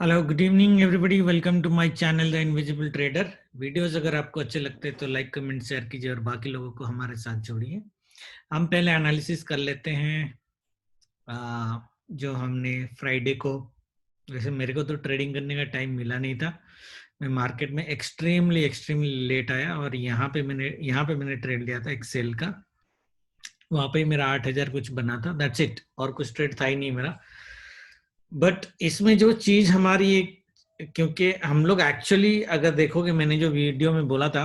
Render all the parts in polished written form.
Hello good evening everybody, welcome to my channel the invisible trader. Videos अगर आपको अच्छे लगते हैं तो लाइक कमेंट शेयर कीजिए और बाकी लोगों को हमारे साथ जोड़िए। हम पहले एनालिसिस कर लेते हैं जो हमने फ्राइडे को। वैसे मेरे को तो ट्रेडिंग करने का टाइम मिला नहीं था, मैं मार्केट में एक्सट्रीमली लेट आया और यहाँ पे मैंने ट्रेड लिया था एक्सेल का। वहाँ पे मेरा 8,000 कुछ बना था, दैट्स इट, और कुछ ट्रेड था ही नहीं मेरा। बट इसमें जो चीज हमारी एक, क्योंकि हम लोग एक्चुअली अगर देखोगे मैंने जो वीडियो में बोला था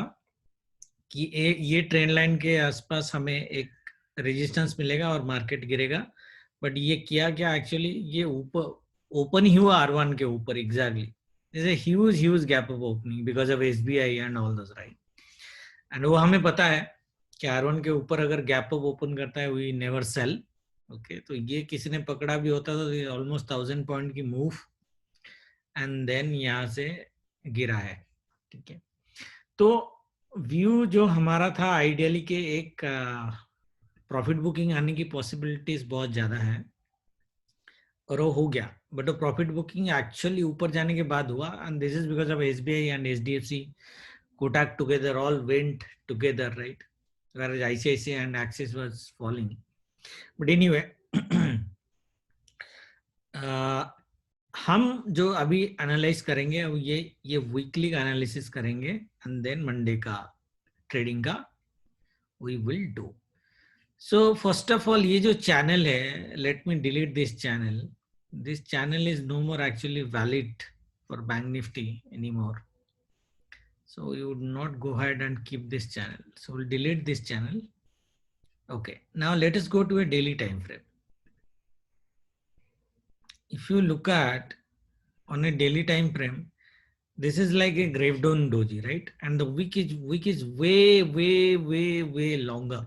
कि ये ट्रेंड लाइन के आसपास हमें एक रेजिस्टेंस मिलेगा और मार्केट गिरेगा। बट ये किया क्या एक्चुअली, ये ऊपर ओपन ही हुआ R1 के ऊपर एग्जैक्टली। जैसे huge gap of opening because of SBI and all those, right. And वो हमें पता है कि R1 के ऊपर अगर गैप अप ओपन करता है वी नेवर सेल। ओके, तो ये किसी ने पकड़ा भी होता तो ऑलमोस्ट 1000 पॉइंट की मूव एंड देन यहाँ से गिरा है। ठीक है, तो व्यू जो हमारा था आइडियली के एक प्रॉफिट बुकिंग आने की पॉसिबिलिटीज बहुत ज्यादा है और वो हो गया। बट वो प्रॉफिट बुकिंग एक्चुअली ऊपर जाने के बाद हुआ and this is because of SBI and HDFC Kotak together all went together, right? Whereas ICICI and Axis was falling. But anyway, हम जो अभी एनालाइज करेंगे वो ये वीकली का एनालिसिस करेंगे एंड देन मंडे का ट्रेडिंग का we will do. So first of all, ये जो चैनल है, let me delete this channel. This channel is no more actually valid for bank Nifty any more. So you would not go ahead and keep this channel. So we'll delete this channel. Okay, now let us go to a daily time frame. If you look at on a daily time frame, this is like a grave down doji, right? And the week is way longer.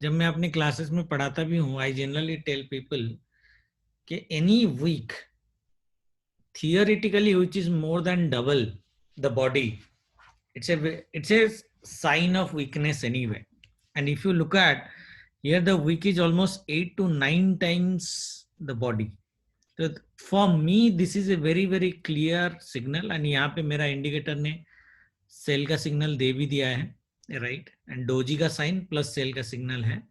जब मैं अपने classes में पढ़ाता भी हूँ, I generally tell people कि any week theoretically which is more than double the body, it's a sign of weakness anyway. And if you look at here, the wick is almost 8 to 9 times the body. So for me this is a very clear signal. And यहाँ पे मेरा indicator ने cell का signal दे भी दिया है, right, and doji का sign plus sell का सिग्नल है.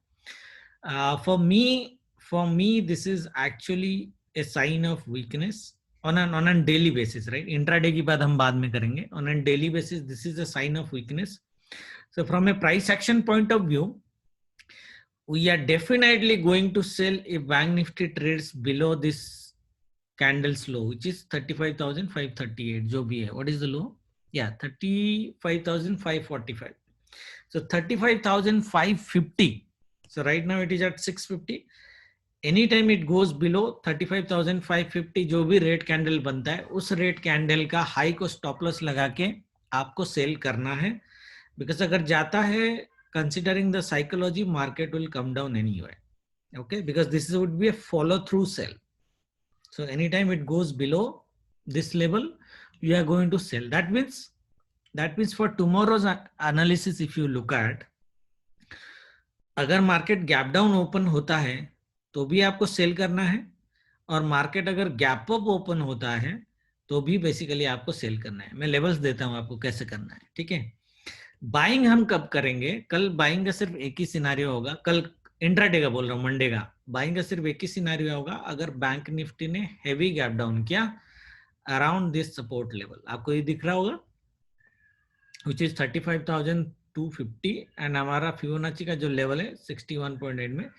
For me this is actually a sign of weakness on an daily basis, right? Intraday की बात हम बाद में करेंगे. On a daily basis, this is a sign of weakness. So from a price action point of view, we are definitely going to sell if Bank Nifty trades below this candle's low, which is 35,538. जो भी है, what is the low? Yeah, 35,545. So 35,550. So right now it is at 650. Anytime it goes below 35,550, जो भी red candle बनता है उस red candle का high को स्टॉप लॉस लगा के आपको सेल करना है. बिकॉज अगर जाता है, considering the psychology, market will come down anyway. Okay, because this would be a follow through sell. So anytime it goes below this level, you are going to sell. That means for tomorrow's analysis, if you look at, अगर market gap down open होता है तो भी आपको cell करना है, और market अगर गैप अप ओपन होता है तो भी बेसिकली आपको सेल करना है. मैं लेवल्स देता हूं आपको कैसे करना है. ठीक है, बाइंग हम कब करेंगे? कल बाइंग का सिर्फ एक ही सिनारियो होगा. कल इंट्राडे का बोल रहा हूँ, मंडे का बाइंग का सिर्फ एक ही सिनारियो होगा अगर बैंक निफ्टी ने हेवी गैप डाउन किया अराउंड दिस सपोर्ट लेवल. आपको ये दिख रहा होगा, विच इज 35,250 एंड हमारा फिबोनाची का जो लेवल है 61.8 में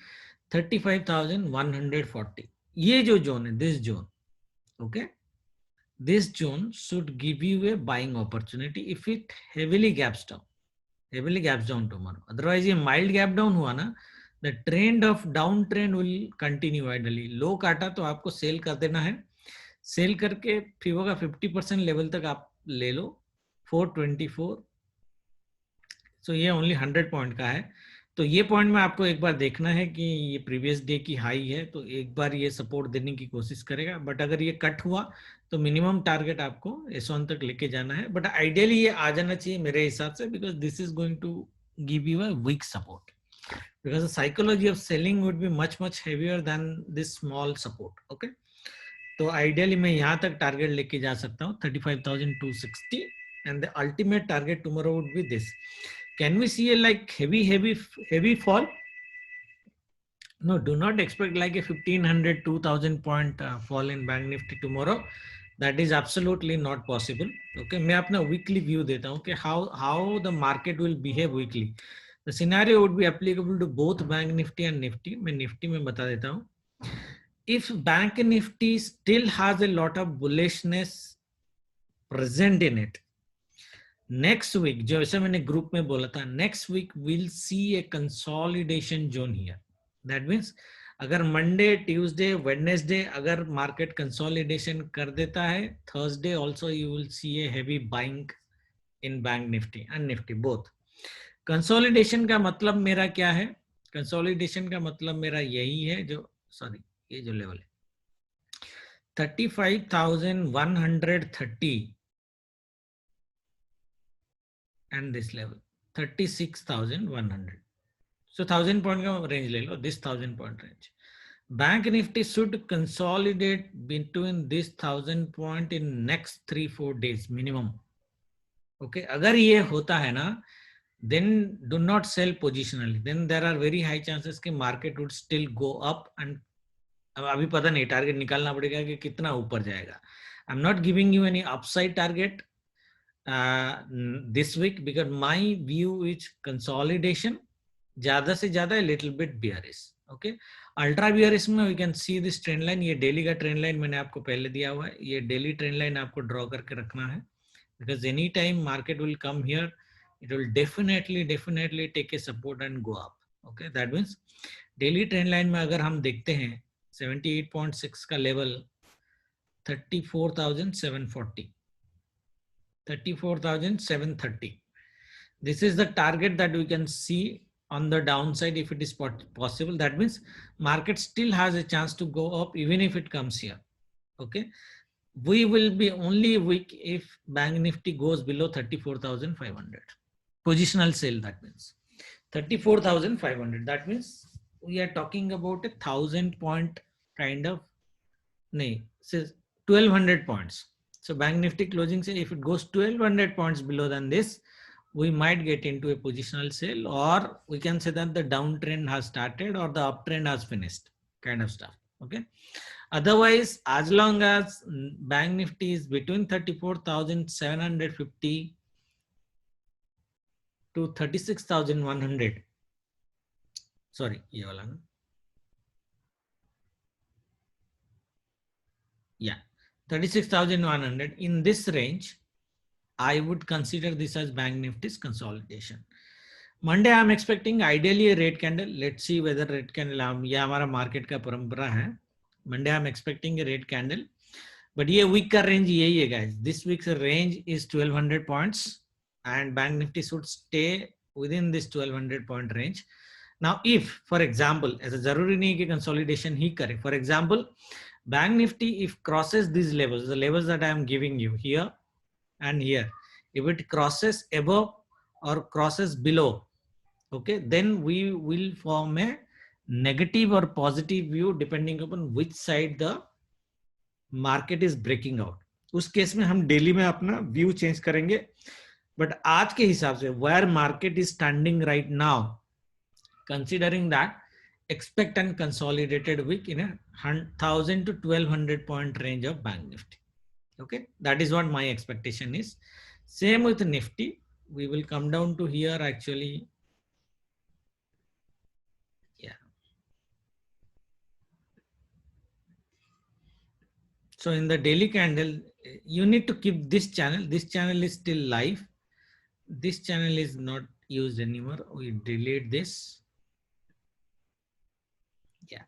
35,140. ये जो जोन है, this zone, okay, this zone should give you a buying opportunity if it heavily gaps down tomorrow. Otherwise ये mild gap down हुआ ना, the trend of downtrend will continue ideally. लो काटा तो आपको सेल कर देना है. सेल करके फिबो का 50% लेवल तक आप ले लो, 424. सो ये ओनली 100 पॉइंट का है. तो ये पॉइंट में आपको एक बार देखना है कि ये प्रीवियस डे की हाई है, तो एक बार ये सपोर्ट देने की कोशिश करेगा. बट अगर ये कट हुआ तो मिनिमम टारगेट आपको S1 तक लेके जाना है. बट आइडियली ये आ जाना चाहिए मेरे हिसाब से, because this is going to give you a weak support, because the psychology of selling would be much heavier than this small support. Okay, तो आइडियली मैं यहाँ तक टारगेट लेके जा सकता हूँ 35,260 and the ultimate target tomorrow would be this. Can we see a like heavy fall? No, do not expect like a 1500 2000 point fall in bank nifty tomorrow. That is absolutely not possible. Okay, मैं अपना weekly view देता हूँ कि how the market will behave weekly. The scenario would be applicable to both bank nifty and nifty. मैं nifty में बता देता हूँ. If bank nifty still has a lot of bullishness present in it, next week जो ऐसा मैंने group में बोला था, next week we'll see a consolidation zone here. That means अगर मंडे ट्यूसडे वेडनेसडे अगर मार्केट कंसोलिडेशन कर देता है, Thursday also you will see A heavy buying in bank Nifty and Nifty both. Consolidation का मतलब मेरा क्या है? कंसोलिडेशन का मतलब मेरा यही है जो सॉरी ये जो लेवल है 35,130 and this level 36,100. So 1000 point का range ले लो, this 1000 point range. Bank Nifty should consolidate between this 1000 point in next 3-4 days minimum. Okay, अगर ये होता है ना, then do not sell positionally. Then there are very high chances कि market would still go up and अभी पता नहीं target निकालना पड़ेगा कि कितना ऊपर जाएगा. I'm not giving you any upside target this week because my view is consolidation. ज्यादा से ज्यादा a little bit bearish. Okay, ultra bearish में we can see this trend line. ये डेली का ट्रेंड लाइन मैंने आपको पहले दिया हुआ है. ये डेली ट्रेंड लाइन आपको ड्रॉ करके रखना है because any time market will come here, it will definitely take a support and go up. Okay, that means daily trend line में अगर हम देखते हैं 78.6 का level 34,740 34,730. This is the target that we can see on the downside if it is possible. That means market still has a chance to go up even if it comes here. Okay, we will be only weak if bank nifty goes below 34,500. Positional sale, that means 34,500. That means we are talking about a 1000 point kind of, says 1200 points. So bank nifty closing say if it goes 1200 points below than this, we might get into a positional sale, or we can say that the downtrend has started or the uptrend has finished kind of stuff. Okay, otherwise as long as bank nifty is between 34,750 to 36,100, sorry ye wala na, yeah, 36,100, in this range I would consider this as bank nifty's consolidation. Monday I'm expecting ideally a red candle. Let's see whether red candle, ये हमारा market का परंपरा है. Monday I'm expecting a red candle, but ये week का range यही है guys. This week's range is 1200 points and bank nifty should stay within this 1200 point range. Now if for example ऐसा जरूरी नहीं कि consolidation ही करे, for example bank nifty if crosses these levels, the levels that I am giving you here and here, if it crosses above or crosses below, okay, then we will form a negative or positive view depending upon which side the market is breaking out. उस case में हम daily में अपना view change करेंगे, but आज के हिसाब से where market is standing right now, considering that expect and consolidated week in a 1000 to 1200 point range of bank nifty. Okay, that is what my expectation is. Same with nifty, we will come down to here actually. Yeah, so in the daily candle you need to keep this channel. This channel is still live. This channel is not used anymore. We delete this. Yeah,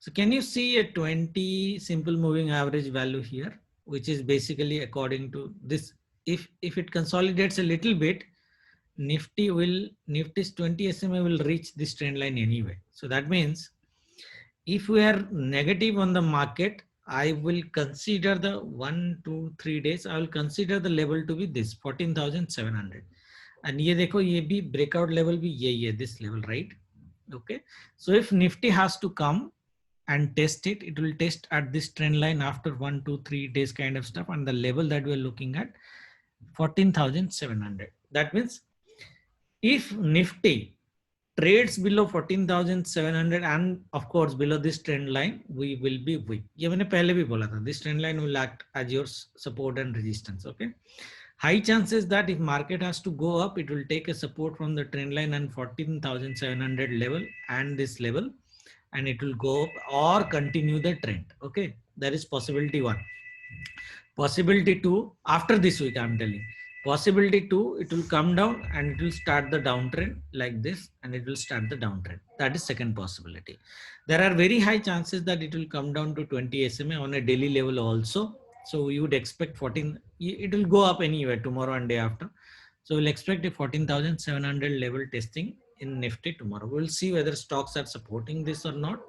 so can you see a 20 simple moving average value here, which is basically according to this. If it consolidates a little bit, Nifty's 20 SMA will reach this trend line anyway. So that means if we are negative on the market, I will consider the 1, 2, 3 days. I will consider the level to be this 14,700. And ये देखो ये भी breakout level भी यही है, this level, right? Okay. So if Nifty has to come and test it. It will test at this trend line after 1, 2, 3 days kind of stuff, and the level that we're looking at 14,700. That means if Nifty trades below 14,700 and of course below this trend line, we will be weak. ये मैंने पहले भी बोला था, this trend line will act as your support and resistance. Okay, high chances that if market has to go up, it will take a support from the trend line and 14,700 level and this level, and it will go up or continue the trend. Okay, that is possibility one. Possibility two, after this week I'm telling, possibility two, it will come down and it will start the downtrend like this, and it will start the downtrend. That is second possibility. There are very high chances that it will come down to 20 SMA on a daily level also. So you would expect 14, it will go up anyway tomorrow and day after. So we'll expect a 14,700 level testing in Nifty tomorrow. We'll see whether stocks are supporting this or not.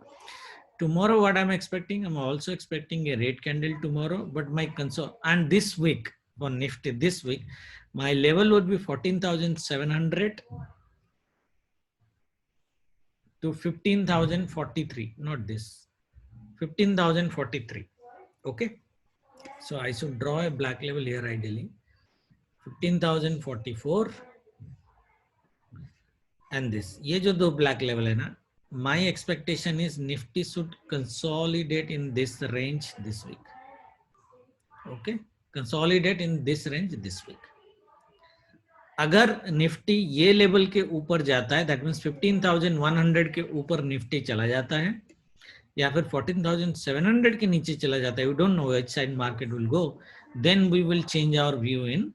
Tomorrow, what I'm expecting, I'm also expecting a red candle tomorrow, but my concern, and this week for Nifty, this week, my level would be 14,700 to 15,043, not this, 15,043. Okay. So I should draw a black level here ideally, 15,044 and this. ये जो दो black level है ना, my expectation is Nifty should consolidate in this range this week. Okay, consolidate in this range this week. अगर Nifty ये level के ऊपर जाता है, दैट मींस 15,100 के ऊपर निफ्टी चला जाता है, या फिर 14,700 के नीचे चला जाता है, we don't know which side market will go, then we will change our view in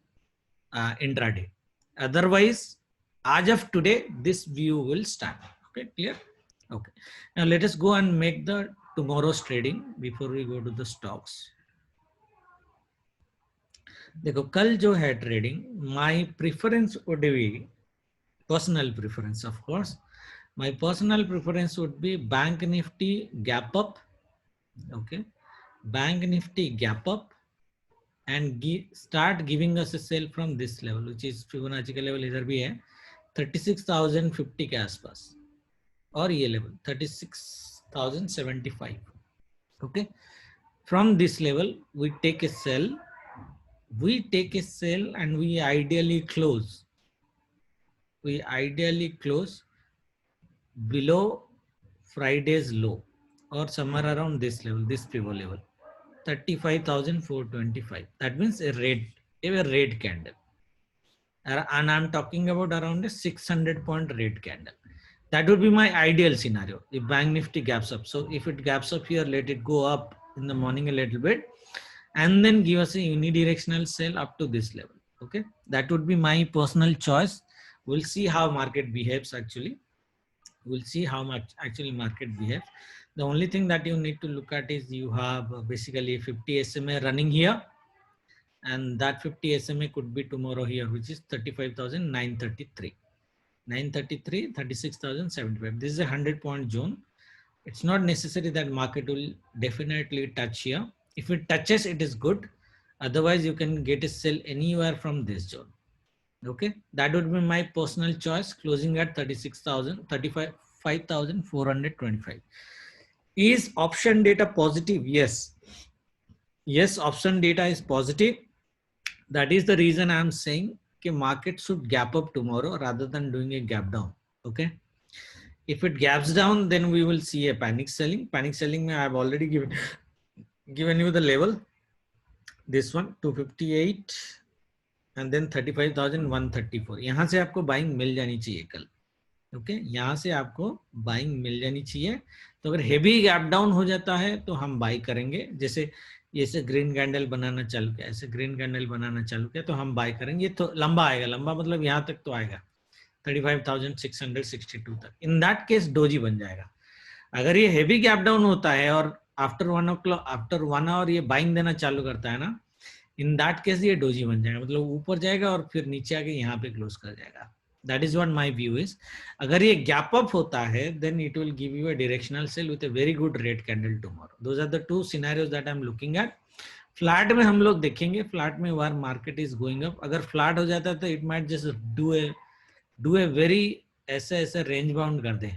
intraday. Otherwise as of today this view will stand. Okay, clear? Okay, now let us go and make the tomorrow's trading before we go to the stocks. देखो कल जो है trading, my preference would be, personal preference of course, my personal preference would be bank Nifty gap up. Okay, bank Nifty gap up and start giving us a sell from this level, which is Fibonacci का level इधर भी है 36,050 के आसपास, और ये level 36,075. okay, from this level we take a sell, and we ideally close below Friday's low or somewhere around this level, this pivot level 35,425. that means a red candle, and I'm talking about around a 600 point red candle. That would be my ideal scenario if bank nifty gaps up. So if it gaps up here, let it go up in the morning a little bit and then give us a unidirectional sell up to this level. Okay, that would be my personal choice. We'll see how market behaves. Actually, we'll see how much actually market behaves. The only thing that you need to look at is you have basically 50 SMA running here, and that 50 SMA could be tomorrow here, which is 35,933. 933, 36,075. This is a 100-point zone. It's not necessary that market will definitely touch here. If it touches, it is good. Otherwise, you can get a sell anywhere from this zone. Okay, that would be my personal choice, closing at 35,425. Is option data positive? Yes. Yes, option data is positive. That is the reason I am saying that market should gap up tomorrow rather than doing a gap down. Okay. If it gaps down, then we will see a panic selling. Panic selling, I have already given you the level. This one 258 and then 35,134. यहाँ से आपको buying मिल जानी चाहिए कल. Okay, यहाँ से आपको buying मिल जानी चाहिए. तो अगर हेवी गैप डाउन हो जाता है तो हम बाई करेंगे. जैसे ऐसे ग्रीन कैंडल बनाना चालू किया, ऐसे ग्रीन कैंडल बनाना चालू किया तो हम बाई करेंगे. तो लंबा आएगा, लंबा मतलब यहाँ तक तो आएगा 35,662 तक. इन दैट केस डोजी बन जाएगा. अगर ये हेवी गैप डाउन होता है और आफ्टर 1 आवर ये बाइंग देना चालू करता है ना, इन दैट केस ये डोजी बन जाएगा, मतलब ऊपर जाएगा और फिर नीचे आके यहाँ पे क्लोज कर जाएगा. That is what my view is. अगर ये gap up होता है, then it will give you a directional sell with a very good red candle tomorrow. Those are the two scenarios that I'm looking at. Flat में हम लोग देखेंगे, flat में where market is going up. अगर flat हो जाता है तो it might just do a very ऐसे range bound कर दे.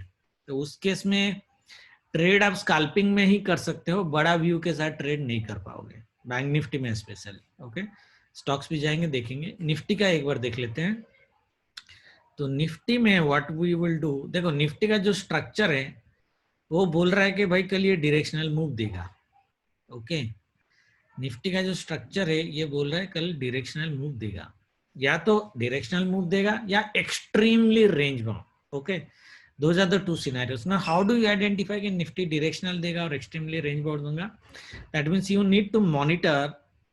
तो उस केस में ट्रेड आप स्कैल्पिंग में ही कर सकते हो, बड़ा व्यू के साथ ट्रेड नहीं कर पाओगे, बैंक निफ्टी में स्पेशली। ओके, स्टॉक्स भी जाएंगे देखेंगे, निफ्टी का एक बार देख लेते हैं। तो निफ्टी में व्हाट वी विल डू, देखो निफ्टी का जो स्ट्रक्चर है वो बोल रहा है कि भाई कल ये डायरेक्शनल मूव देगा। ओके, निफ्टी का जो स्ट्रक्चर है ये बोल रहा है कल डायरेक्शनल मूव देगा, या तो डायरेक्शनल मूव देगा या extremely range bound. Okay, those are the two scenarios. Now how do you identify कि निफ्टी डायरेक्शनल देगा और एक्सट्रीमली रेंज बाउंड देगा? That means you need to monitor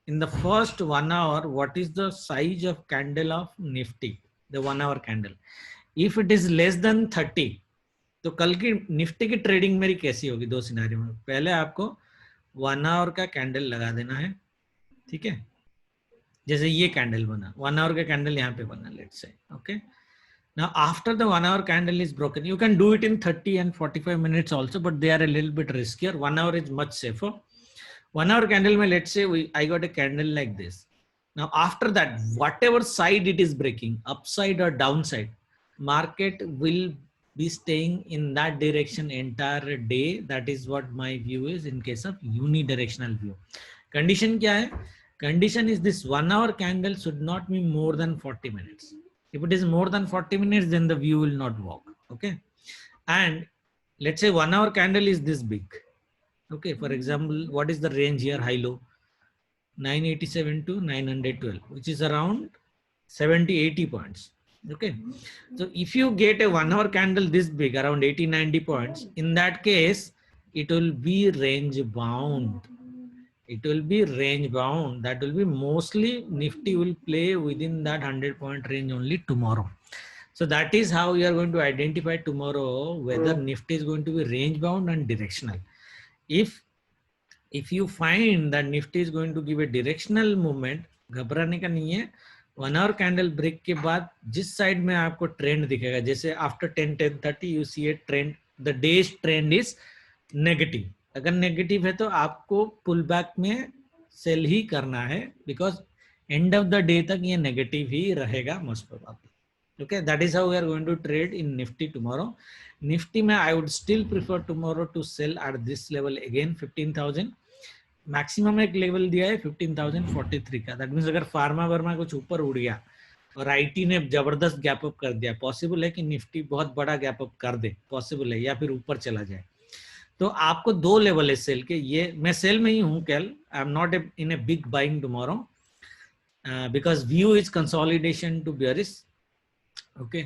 in the first 1 hour what is the size of candle of nifty, the 1 hour candle. If it is less than 30, तो कल की Nifty की trading मेरी कैसी होगी? दो scenario में, पहले आपको 1 आवर का कैंडल लगा देना है, ठीक है, जैसे ये कैंडल बना, 1 आवर का कैंडल यहाँ पे बना, let's say. Okay, now after the 1 hour candle is broken, you can do it in 30 and 45 minutes also, but they are a little bit riskier. 1 hour is much safer. 1 hour candle mein, let's say I got a candle like this. Now after that, whatever side it is breaking, upside or downside, market will be staying in that direction entire day. That is what my view is in case of unidirectional view. Condition kya hai? Condition is this 1 hour candle should not be more than 40 minutes. If it is more than 40 minutes, then the view will not work. Okay, and let's say 1 hour candle is this big. Okay, for example, what is the range here? High low 987 to 912, which is around 70-80 points. Okay, so if you get a 1 hour candle this big, around 80-90 points, in that case it will be range bound. It will be range bound. That will be mostly Nifty will play within that 100-point range only tomorrow. So that is how we are going to identify tomorrow whether Nifty is going to be range bound and directional. If you find that Nifty is going to give a directional movement, घबराने का नहीं है। 1 hour candle break के बाद जिस side में आपको trend दिखेगा, जैसे after 10-10:30 you see a trend, the day's trend is negative. अगर नेगेटिव है तो आपको पुल बैक में सेल ही करना है, because end of the day तक ये नेगेटिव ही रहेगा most probably. Okay, that is how we are going to trade in Nifty tomorrow. Nifty में I would still prefer tomorrow to sell at this level again 15,000। Maximum एक level दिया है 15,043 का। दैट मीन्स अगर फार्मा वर्मा कुछ ऊपर उड़ गया और आईटी ने जबरदस्त गैप अप कर दिया, पॉसिबल है कि निफ्टी बहुत बड़ा गैप अप कर दे, पॉसिबल है, या फिर ऊपर चला जाए। तो आपको दो लेवल है सेल के। ये मैं सेल में ही हूं कल, I am not in a big buying tomorrow because view is consolidation to bearish. Okay,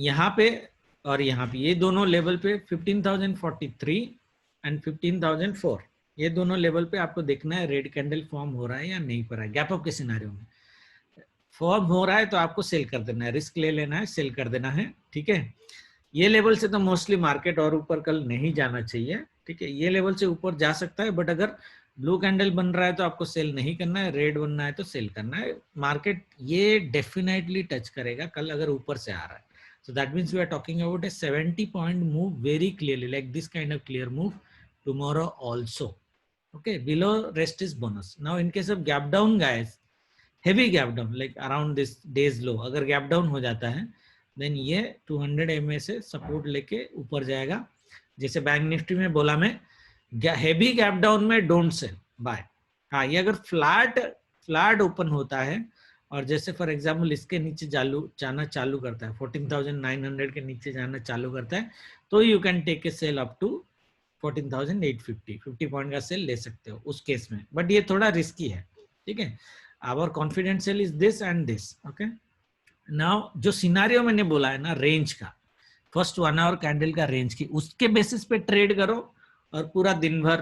यहाँ पे और यहाँ पे ये दोनों लेवल पे 15,043 एंड 15,004, ये दोनों लेवल पे आपको देखना है रेड कैंडल फॉर्म हो रहा है या नहीं हो रहा है। गैप अप के सिनेरियो में फॉर्म हो रहा है तो आपको सेल कर देना है, रिस्क ले लेना है, सेल कर देना है, ठीक है। ये लेवल से तो मोस्टली मार्केट और ऊपर कल नहीं जाना चाहिए, ठीक है। ये लेवल से ऊपर जा सकता है, बट अगर ब्लू कैंडल बन रहा है तो आपको सेल नहीं करना है, रेड बनना है तो सेल करना है। मार्केट ये डेफिनेटली टच करेगा कल अगर ऊपर से आ रहा है। So that means we are talking about a 70-point move very clearly, like this kind of clear move tomorrow also. Okay, below rest is bonus. Now in case of gap down guys, heavy gap down like around this day's low, अगर gap down हो जाता है then ये 200 MA से support लेके ऊपर जाएगा। जैसे बैंक निफ्टी में बोला मैं, हेवी गैप डाउन में डोंट सेल, बाय। हाँ, ये अगर फ्लैट ओपन होता है और जैसे फॉर एग्जांपल इसके नीचे जाना चालू करता है, 14,900 के नीचे जाना चालू करता है, तो you can take a sell up to 14,850, 50 point का सेल ले सकते हो उस केस में, बट ये थोड़ा रिस्की है, ठीक है। Our confidence sell is this and this. Okay, now जो सिनारियो मैंने बोला है ना रेंज का, फर्स्ट 1 आवर कैंडल का रेंज की, उसके बेसिस पे ट्रेड करो और पूरा दिन भर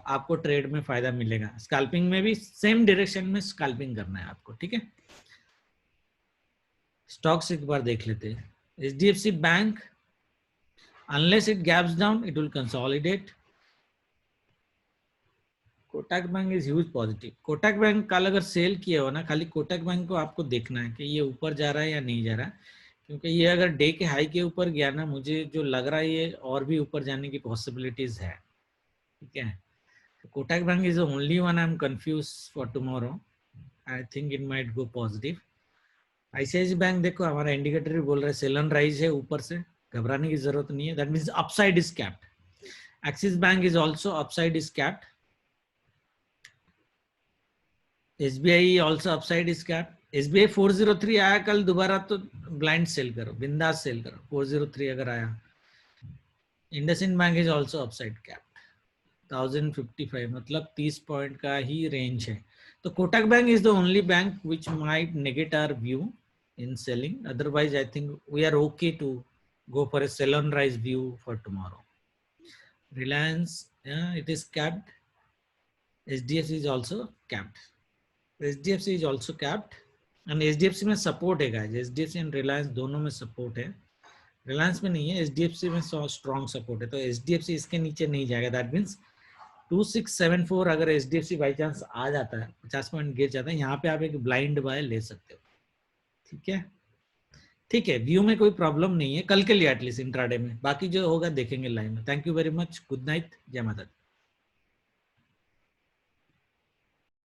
आपको ट्रेड में फायदा मिलेगा। स्कैल्पिंग में भी सेम डायरेक्शन में स्कैल्पिंग करना है आपको, ठीक है। स्टॉक्स एक बार देख लेते हैं। HDFC bank, unless it gaps down it will consolidate. Kotak bank is huge positive. Kotak bank कल अगर सेल किया हो ना, खाली कोटक बैंक को आपको देखना है कि ये ऊपर जा रहा है या नहीं जा रहा है, क्योंकि ये अगर डे के हाई के ऊपर गया ना, मुझे जो लग रहा है ये और भी ऊपर जाने की पॉसिबिलिटीज है, ठीक है। Kotak bank is the only one I am confuse for tomorrow, I think it might go positive. ICICI bank देखो हमारा इंडिकेटर भी बोल रहा है सेल एंड राइज है ऊपर से, घबराने की जरूरत नहीं है, that means upside is capped. Axis Bank is also upside is capped. SBI also upside is capped. SBI 403 आया कल दोबारा तो ब्लाइंड सेल करो, बिंदास सेल करो 403 अगर आया. IndusInd bank is also upside capped 1055, मतलब 30 पॉइंट का ही रेंज है. तो Kotak bank is the only bank which might negate our view in selling. Otherwise, I think we are okay to go for a sell on rise view for tomorrow. Reliance, it is capped. HDFC is also capped. HDFC is also capped. And HDFC में support है guys. HDFC and Reliance दोनों में support है. Reliance में नहीं है, HDFC में strong support है. तो HDFC इसके नीचे नहीं जाएगा. That means 2674 अगर HDFC बाई चांस आ जाता है, 50 पॉइंट गिर जाता है, यहाँ पे आप एक ब्लाइंड बाय ले सकते हो. ठीक है, ठीक है, व्यू में कोई प्रॉब्लम नहीं है कल के लिए एटलीस्ट इंट्राडे में. बाकी जो होगा देखेंगे लाइव में. Thank you very much. Good night. जय माता दी.